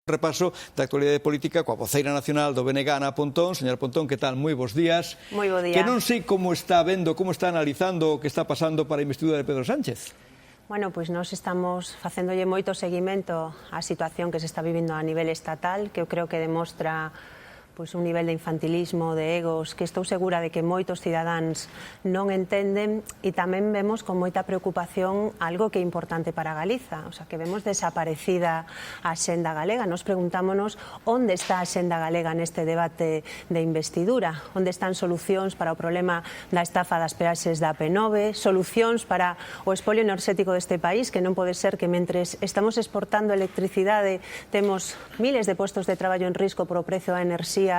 Repaso da actualidade política coa voceira nacional do BNG, Ana Pontón. Señora Pontón, que tal? Moi bons días. Moi bo día. Que non sei como está vendo, como está analizando o que está pasando para a investidura de Pedro Sánchez. Bueno, pois nós estamos facéndolle moito seguimento á situación que se está vivindo a nivel estatal, que eu creo que demostra pois un nivel de infantilismo, de egos, que estou segura de que moitos cidadáns non entenden, e tamén vemos con moita preocupación algo que é importante para Galiza, o sea, que vemos desaparecida a Axenda Galega. Nos preguntámonos onde está a Axenda Galega neste debate de investidura, onde están solucións para o problema da estafa das peaxes da AP9, solucións para o espolio enerxético deste país, que non pode ser que mentres estamos exportando electricidade temos miles de postos de traballo en risco por o precio da enerxía,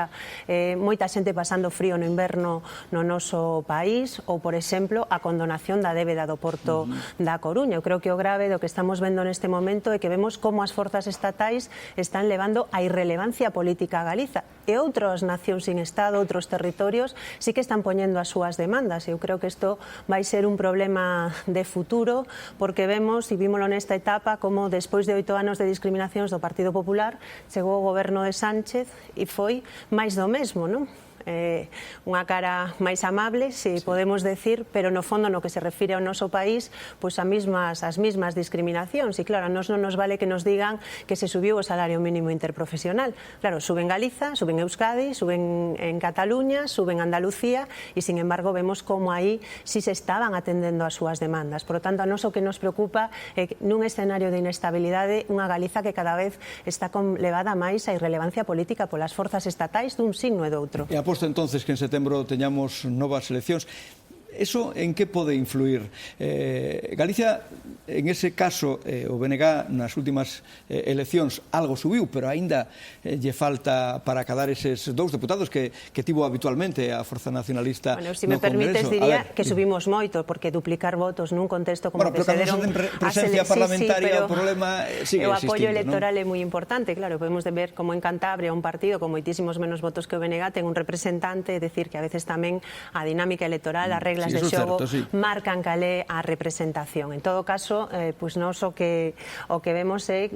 moita xente pasando frío no inverno no noso país, ou, por exemplo, a condonación da débeda do Porto da Coruña. Eu creo que o grave do que estamos vendo neste momento é que vemos como as forzas estatais están levando a irrelevancia política a Galiza, e outras nacións sin Estado, outros territorios, sí que están poñendo as súas demandas. Eu creo que isto vai ser un problema de futuro, porque vemos, e vímolo nesta etapa, como despois de 8 anos de discriminacións do Partido Popular chegou o goberno de Sánchez e foi máis do mesmo, non? Unha cara máis amable, se podemos decir, pero no fondo no que se refire ao noso país, pois as mismas discriminacións. E claro, a nos non nos vale que nos digan que se subiu o salario mínimo interprofesional. Claro, suben Galiza, suben Euskadi, suben en Cataluña, suben Andalucía, e sin embargo vemos como aí si se estaban atendendo as súas demandas. Por lo tanto, a nos o que nos preocupa é que nun escenario de inestabilidade unha Galiza que cada vez está levada máis a irrelevancia política polas forzas estatais dun signo e doutro. Aposto entonces que en setembro teñamos novas eleccións. Eso en que pode influir? Galicia, en ese caso, o BNG nas últimas eleccións algo subiu, pero aínda lle falta para acadar eses 2 deputados que tivo habitualmente a Forza Nacionalista no Congreso. Se me permites, diría que subimos moito, porque duplicar votos nun contexto como que se deron presencia parlamentaria, o problema sigue existindo. O apoio electoral é moi importante, claro, podemos ver como en Cantabria un partido con moitísimos menos votos que o BNG ten un representante, é dicir, que a veces tamén a dinámica electoral, as reglas de xogo marcan calé a representación. En todo caso, pois nós o que vemos é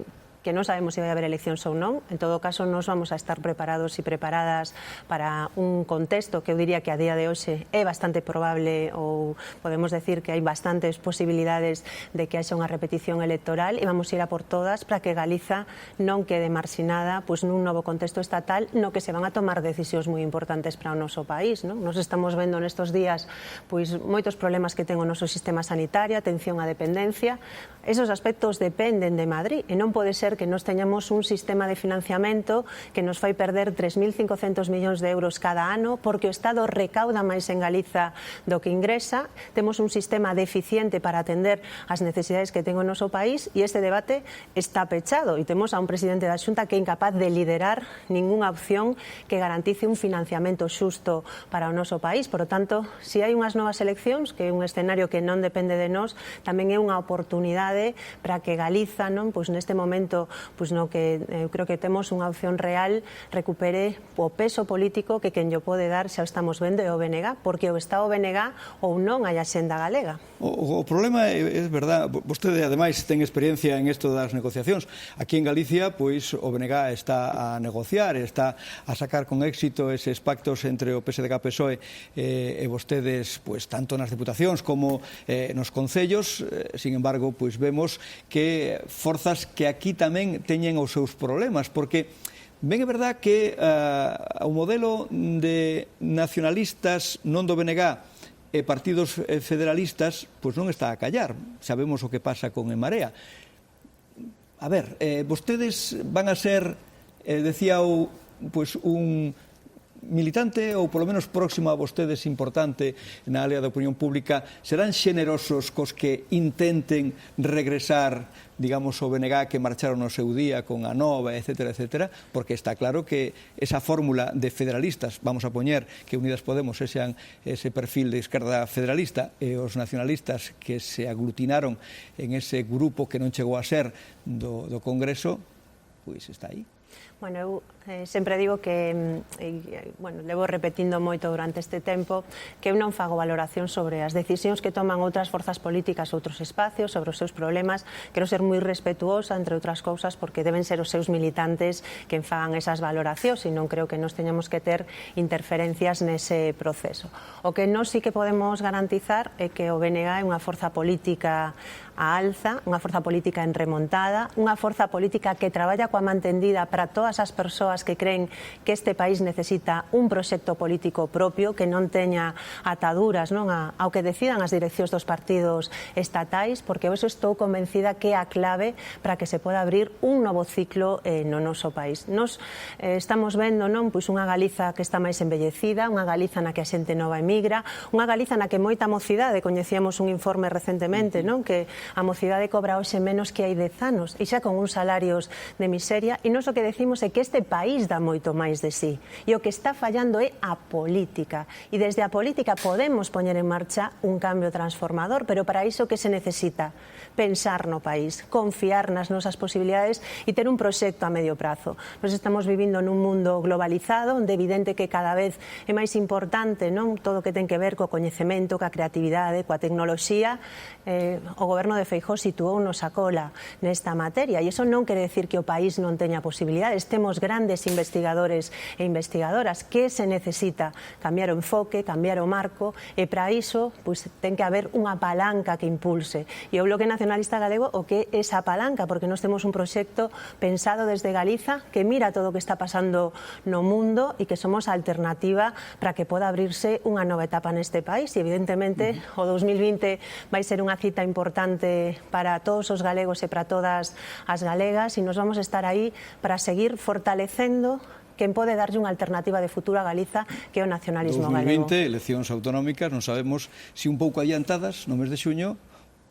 que non sabemos se vai haber eleccións ou non. En todo caso, nós vamos a estar preparados e preparadas para un contexto que eu diría que a día de hoxe é bastante probable, ou podemos decir que hai bastantes posibilidades de que haxa unha repetición electoral, e vamos a ir a por todas para que Galiza non quede marxinada pois nun novo contexto estatal no que se van a tomar decisións moi importantes para o noso país, non? Nos estamos vendo nestes días pois moitos problemas que ten o noso sistema sanitario, atención á dependencia. Esos aspectos dependen de Madrid, e non pode ser que nos teñamos un sistema de financiamento que nos fai perder 3.500 millóns de euros cada ano, porque o Estado recauda máis en Galiza do que ingresa. Temos un sistema deficiente para atender as necesidades que ten o noso país, e este debate está pechado, e temos a un presidente da Xunta que é incapaz de liderar ningunha opción que garantice un financiamento xusto para o noso país. Por lo tanto, se hai unhas novas eleccións, que é un escenario que non depende de nós, tamén é unha oportunidade para que Galiza, non, pois neste momento, pois no que eu creo que temos unha opción real, recupere o peso político que quen lle pode dar, xa o estamos vendo, é o BNG, porque o está o BNG ou non hai Axenda Galega. O problema é verdad, vostede ademais ten experiencia en isto das negociacións. Aquí en Galicia, pois o BNG está a negociar, está a sacar con éxito eses pactos entre o PSDG, PSOE e vostedes, pois tanto nas diputacións como nos concellos. Sin embargo, pois vemos que forzas que aquí tamén teñen os seus problemas, porque ben é verdad que o modelo de nacionalistas non do BNG e partidos federalistas pois non está a callar. Sabemos o que pasa con En Marea. A ver, vostedes van a ser, decíao, pois un militante, ou polo menos próximo a vostedes importante na área da opinión pública, serán xenerosos cos que intenten regresar, digamos, o BNG que marcharon no seu día con Anova, etcétera, etcétera, porque está claro que esa fórmula de federalistas, vamos a poñer que Unidas Podemos sean ese perfil de esquerda federalista, e os nacionalistas que se aglutinaron en ese grupo que non chegou a ser do Congreso, pois está aí. Bueno, eu sempre digo que, bueno, levo repetindo moito durante este tempo, que eu non fago valoración sobre as decisións que toman outras forzas políticas, outros espacios, sobre os seus problemas. Quero ser moi respetuosa, entre outras cousas, porque deben ser os seus militantes que fagan esas valoracións, e non creo que nos teñamos que ter interferencias nese proceso. O que nós sí que podemos garantizar é que o BNG é unha forza política a alza, unha forza política en remontada, unha forza política que traballa coa man tendida para todas as persoas que creen que este país necesita un proxecto político propio, que non teña ataduras, non, ao que decidan as direccións dos partidos estatais, porque eu estou convencida que é a clave para que se poda abrir un novo ciclo no noso país. Nos estamos vendo, non, pois unha Galiza que está máis envellecida, unha Galiza na que a xente nova emigra, unha Galiza na que moita mocidade, coñecíamos un informe recentemente, non, que a mocidade cobra hoxe menos que hai 10 anos e xa con uns salarios de miseria, e nós o que decimos é que este país dá moito máis de sí, e o que está fallando é a política, e desde a política podemos poñer en marcha un cambio transformador, pero para iso que se necesita? Pensar no país, confiar nas nosas posibilidades e ter un proxecto a medio prazo. Nos estamos vivindo nun mundo globalizado, onde é evidente que cada vez é máis importante, non, todo o que ten que ver co coñecemento, coa creatividade, coa tecnoloxía. O goberno de Feijóo situounos a cola nesta materia, e iso non quere decir que o país non teña posibilidades. Temos grandes investigadores e investigadoras. Que se necesita? Cambiar o enfoque, cambiar o marco, e para iso pois, ten que haber unha palanca que impulse. E o Bloque Nacionalista Galego o que é esa palanca, porque nós temos un proxecto pensado desde Galiza que mira todo o que está pasando no mundo e que somos a alternativa para que poda abrirse unha nova etapa neste país. E evidentemente o 2020 vai ser unha cita importante para todos os galegos e para todas as galegas, e nos vamos a estar aí para seguir fortalecendo quen pode darlle unha alternativa de futuro a Galiza, que é o nacionalismo 2020, galego. eleccións autonómicas, non sabemos se un pouco adiantadas no mes de xuño,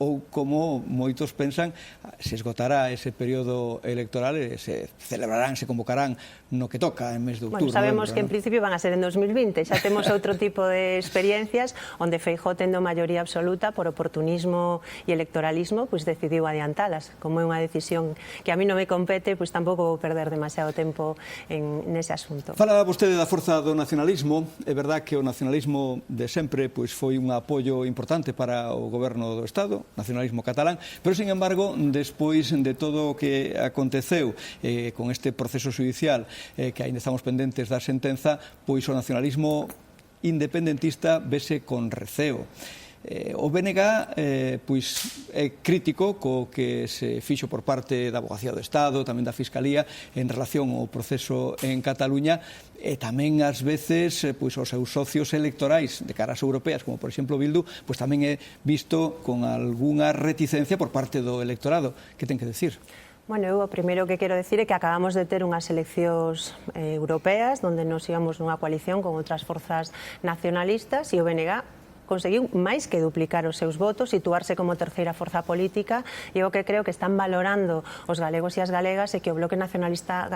ou como moitos pensan, se esgotará ese período electoral e se celebrarán, se convocarán no que toca en mes de outubro. Bueno, sabemos novembro, que en principio van a ser en 2020, xa temos outro tipo de experiencias onde Feijóo, tendo maioría absoluta por oportunismo e electoralismo, pois decidiu adiantalas. Como é unha decisión que a mí non me compete, pois tampouco vou perder demasiado tempo nese asunto. Falaba vostede da forza do nacionalismo. É verdad que o nacionalismo de sempre pois foi un apoio importante para o goberno do Estado, nacionalismo catalán, pero, sin embargo, despois de todo o que aconteceu con este proceso judicial, que ainda estamos pendentes da sentenza, pois o nacionalismo independentista vese con receo. O BNG pois, é crítico co que se fixo por parte da Abogacía do Estado, tamén da Fiscalía, en relación ao proceso en Cataluña, e tamén ás veces pois, os seus socios electorais de caras europeas, como por exemplo Bildu, pois tamén é visto con algunha reticencia por parte do electorado. Que ten que decir? Bueno, eu o primeiro que quero decir é que acabamos de ter unhas eleccións europeas onde nos íbamos nunha coalición con outras forzas nacionalistas, e o BNG conseguiu máis que duplicar os seus votos, situarse como terceira forza política, e o que creo que están valorando os galegos e as galegas é que o Bloque Nacionalista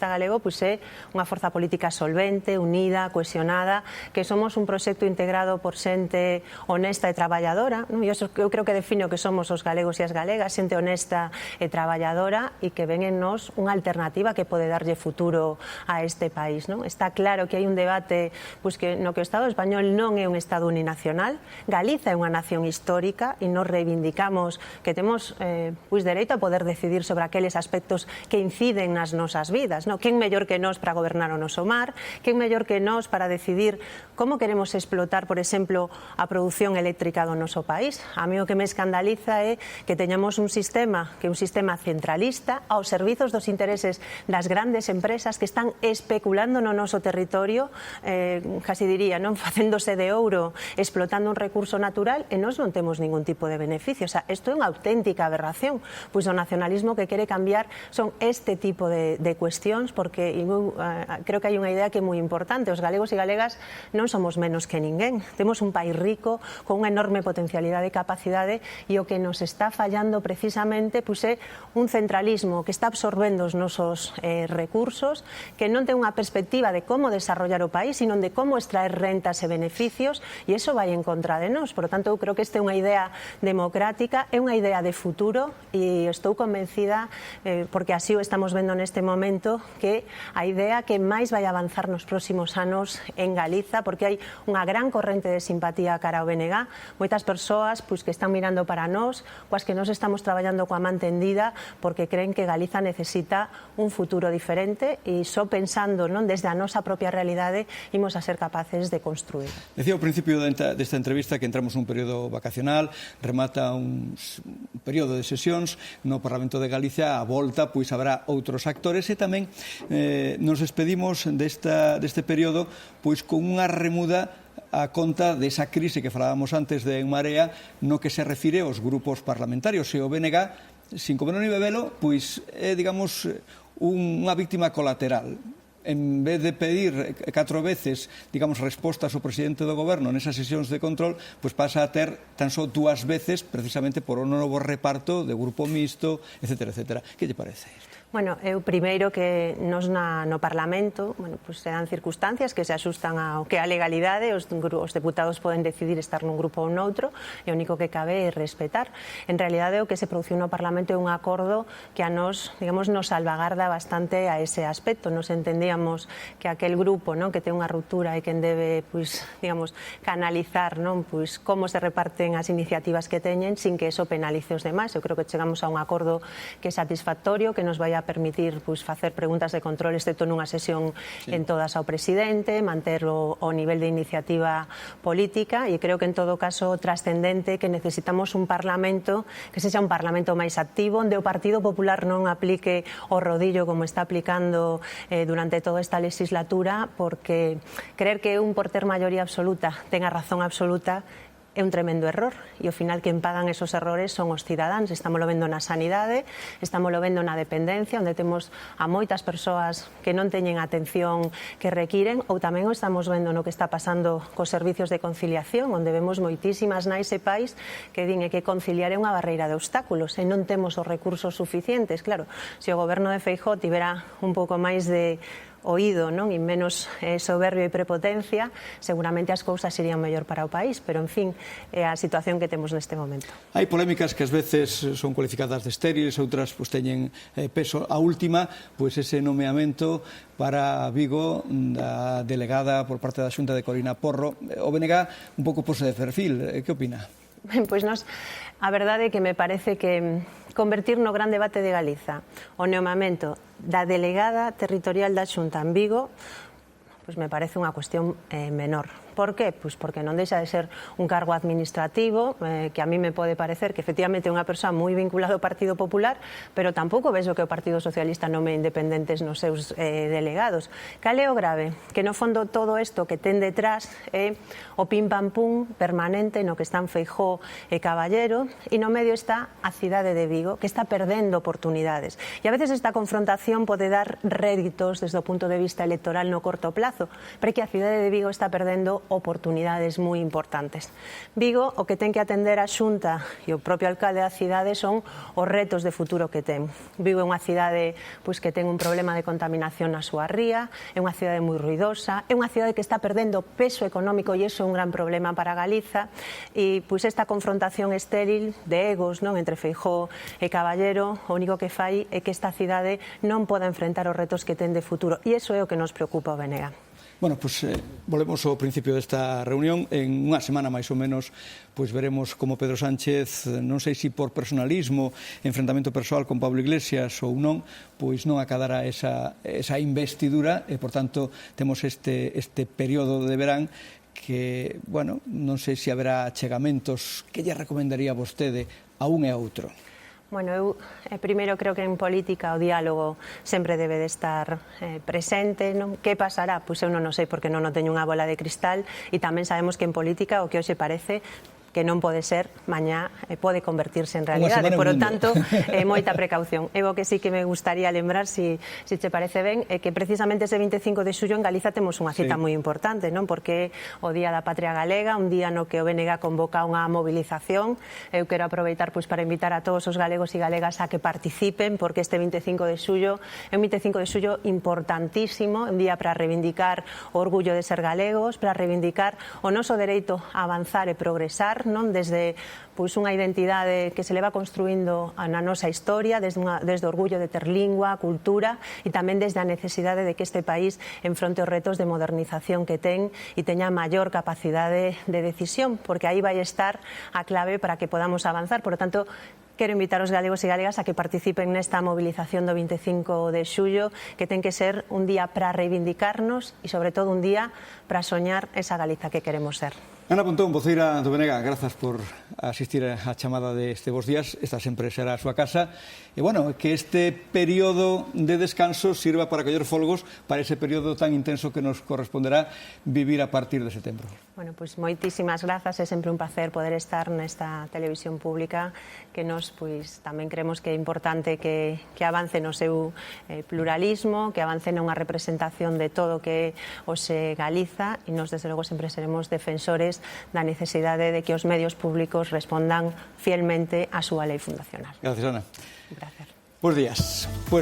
Galego pois é unha forza política solvente, unida, cohesionada, que somos un proxecto integrado por xente honesta e traballadora, non? Eu creo que define o que somos os galegos e as galegas, xente honesta e traballadora, e que ven en nós unha alternativa que pode darlle futuro a este país, non? Está claro que hai un debate pois que no que o Estado español non é un Estado uninacional. Galiza é unha nación histórica e nos reivindicamos que temos pois dereito a poder decidir sobre aqueles aspectos que inciden nas nosas vidas, non? Quen mellor que nós para gobernar o noso mar, quen mellor que nós para decidir como queremos explotar, por exemplo, a produción eléctrica do noso país. A mí o que me escandaliza é que teñamos un sistema que é un sistema centralista aos servizos dos intereses das grandes empresas que están especulando no noso territorio, casi diría, non, facéndose de ouro, explotando un recurso natural, e nós non temos ningún tipo de beneficio. O sea, isto é unha auténtica aberración. Pois o nacionalismo que quere cambiar son este tipo de cuestións, porque creo que hai unha idea que é moi importante. Os galegos e galegas non somos menos que ninguén. Temos un país rico, con unha enorme potencialidade e capacidade, e o que nos está fallando precisamente pois é un centralismo que está absorbendo os nosos recursos, que non ten unha perspectiva de como desarrollar o país, sino de como extraer rentas e beneficios, beneficios e iso vai en contra de nós. Por lo tanto, eu creo que esta é unha idea democrática, é unha idea de futuro e estou convencida, porque así o estamos vendo neste momento, que a idea que máis vai avanzar nos próximos anos en Galiza, porque hai unha gran corrente de simpatía cara ao BNG, moitas persoas que están mirando para nós, coas que nós estamos traballando coa man tendida, porque creen que Galiza necesita un futuro diferente e só pensando desde a nosa propia realidade imos a ser capaces de construir. Decía ao principio desta entrevista que entramos nun período vacacional, remata un período de sesións no Parlamento de Galicia, a volta pois habrá outros actores e tamén nos despedimos deste período pois con unha remuda a conta desa crise que falábamos antes de En Marea, no que se refire aos grupos parlamentarios. E o BNG, sin comer ni bebelo, pois é, digamos, unha víctima colateral. En vez de pedir 4 veces, digamos, respostas ao presidente do goberno nesas sesións de control, pois pasa a ter tan só 2 veces, precisamente por un novo reparto de grupo mixto, etcétera, etcétera. Que lle parece isto? Bueno, eu primeiro que nos no Parlamento se dan circunstancias que se axustan ao que é a legalidade, os deputados poden decidir estar nun grupo ou noutro, e o único que cabe é respetar. En realidade o que se produciu no Parlamento é un acordo que a nos, digamos, nos salvagarda bastante a ese aspecto. Nos entendíamos que aquel grupo que ten unha ruptura e quen debe, digamos, canalizar como se reparten as iniciativas que teñen sin que eso penalice os demais. Eu creo que chegamos a un acordo que é satisfactorio, que nos vai a permitir facer preguntas de control excepto nunha sesión en todas ao presidente, manter o nivel de iniciativa política, e creo que en todo caso trascendente que necesitamos un Parlamento que sexa un Parlamento máis activo, onde o Partido Popular non aplique o rodillo como está aplicando durante toda esta legislatura, porque creer que un por ter maioría absoluta ten a razón absoluta é un tremendo error, e ao final quen pagan esos errores son os cidadáns. Estamos vendo na sanidade, estamos vendo na dependencia, onde temos a moitas persoas que non teñen a atención que requiren, ou tamén o estamos vendo no que está pasando cos servicios de conciliación, onde vemos moitísimas nais e pais que din que conciliar é unha barreira de obstáculos e non temos os recursos suficientes. Claro, se o goberno de Feijóo tivera un pouco máis de oído e menos soberbio e prepotencia, seguramente as cousas irían mellor para o país, pero en fin, é a situación que temos neste momento. Hai polémicas que ás veces son cualificadas de estériles, outras teñen peso. A última, ese nomeamento para Vigo da delegada por parte da Xunta de Corina Porro. O BNG un pouco pose de perfil. Que opina? Pois a verdade é que me parece que convertir no gran debate de Galiza o nomeamento da delegada territorial da Xunta en Vigo, me parece unha cuestión menor. Por qué? Pois porque non deixa de ser un cargo administrativo, que a mí me pode parecer que efectivamente é unha persoa moi vinculada ao Partido Popular, pero tampouco vexo que o Partido Socialista nome independentes nos seus delegados. Cal é o grave? Que no fondo todo isto que ten detrás é o pim-pam-pum permanente no que están Feijóo e Caballero, e no medio está a cidade de Vigo, que está perdendo oportunidades. E a veces esta confrontación pode dar réditos desde o punto de vista electoral no corto plazo, pero que a cidade de Vigo está perdendo oportunidades moi importantes. Vigo, o que ten que atender a Xunta e o propio alcalde da cidade son os retos de futuro que ten. Vigo é unha cidade que ten un problema de contaminación na súa ría, é unha cidade moi ruidosa, é unha cidade que está perdendo peso económico e iso é un gran problema para Galiza, e esta confrontación estéril de egos entre Feijóo e Caballero, o único que fai é que esta cidade non poda enfrentar os retos que ten de futuro, e iso é o que nos preocupa o BNG. Bueno, volvemos ao principio desta reunión. En unha semana, máis ou menos, veremos como Pedro Sánchez, non sei se por personalismo, enfrentamento persoal con Pablo Iglesias ou non, non acadará esa investidura e, por tanto, temos este período de verán que, non sei se haberá achegamentos. Que lle recomendaría vostede a un e a outro? Bueno, eu primeiro creo que en política o diálogo sempre debe de estar presente. Que pasará? Pois eu non o sei porque non teño unha bola de cristal, e tamén sabemos que en política o que hoxe parece que non pode ser, mañá pode convertirse en realidade. Por lo tanto, moita precaución. E o que sí que me gustaría lembrar, se che parece ben, é que precisamente ese 25 de xullo en Galiza temos unha cita moi importante, non? Porque o Día da Patria Galega, un día no que o BNG convoca unha movilización. Eu quero aproveitar para invitar a todos os galegos e galegas a que participen, porque este 25 de xullo é un 25 de xullo importantísimo, un día para reivindicar o orgullo de ser galegos, para reivindicar o noso dereito a avanzar e progresar, non, desde unha identidade que se leva construindo na nosa historia, desde o orgullo de ter lingua, cultura, e tamén desde a necesidade de que este país enfronte os retos de modernización que ten e teña maior capacidade de decisión, porque aí vai estar a clave para que podamos avanzar. Por lo tanto, quero invitar os galegos e galegas a que participen nesta movilización do 25 de xullo, que ten que ser un día para reivindicarnos e, sobre todo, un día para soñar esa Galiza que queremos ser. Ana Pontón, voceira do BNG, grazas por asistir á chamada deste Bos Días. Esta sempre será a súa casa. E, bueno, que este período de descanso sirva para coller folgos para ese período tan intenso que nos corresponderá vivir a partir de setembro. Bueno, pois moitísimas grazas. É sempre un placer poder estar nesta televisión pública que nos, pois, tamén creemos que é importante que avance no seu pluralismo, que avance nunha representación de todo o que é Galiza, e nos, desde logo, sempre seremos defensores da necesidade de que os medios públicos respondan fielmente á súa lei fundacional. Gracias, Ana. Gracias. Bos días.